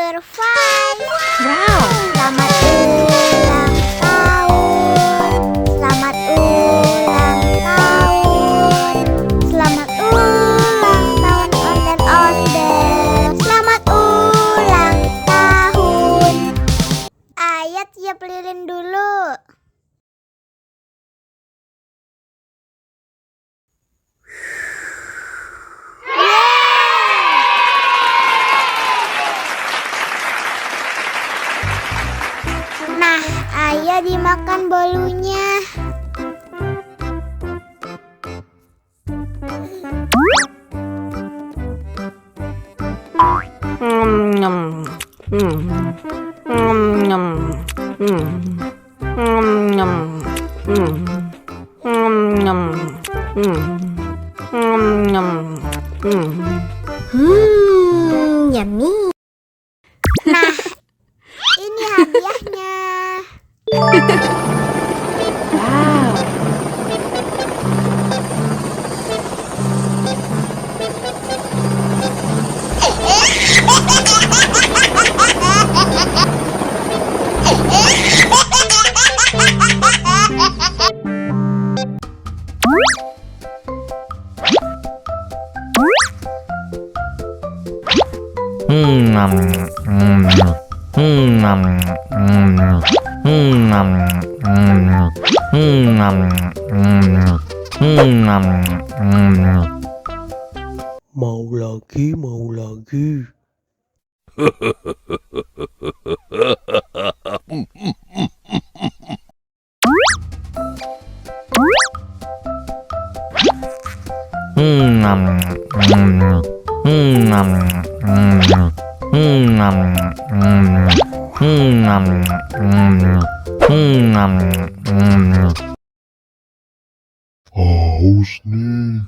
Butterfly. Wow. Selamat ulang tahun. Selamat ulang tahun. Selamat ulang tahun onde-onde. Selamat ulang tahun. Ayat tiup lilin dulu. Nah, ayo dimakan bolunya. Nyam. Nyam. Nyam. Nyam. Yummy. Nah, ini hadiahnya. Wow. Mau lagi, mau lagi. Haus nih.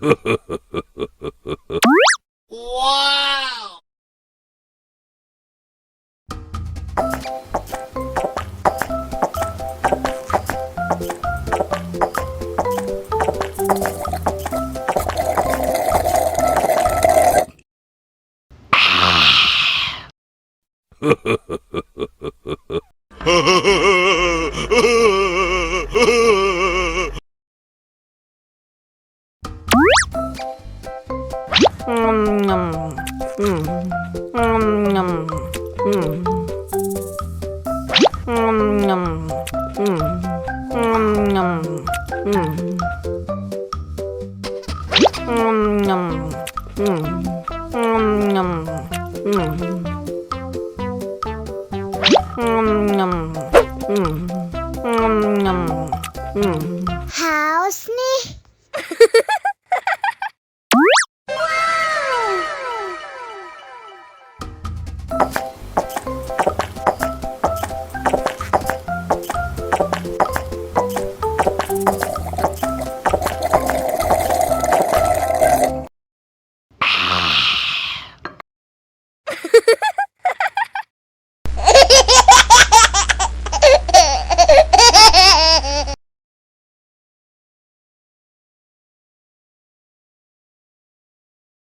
Haus nih.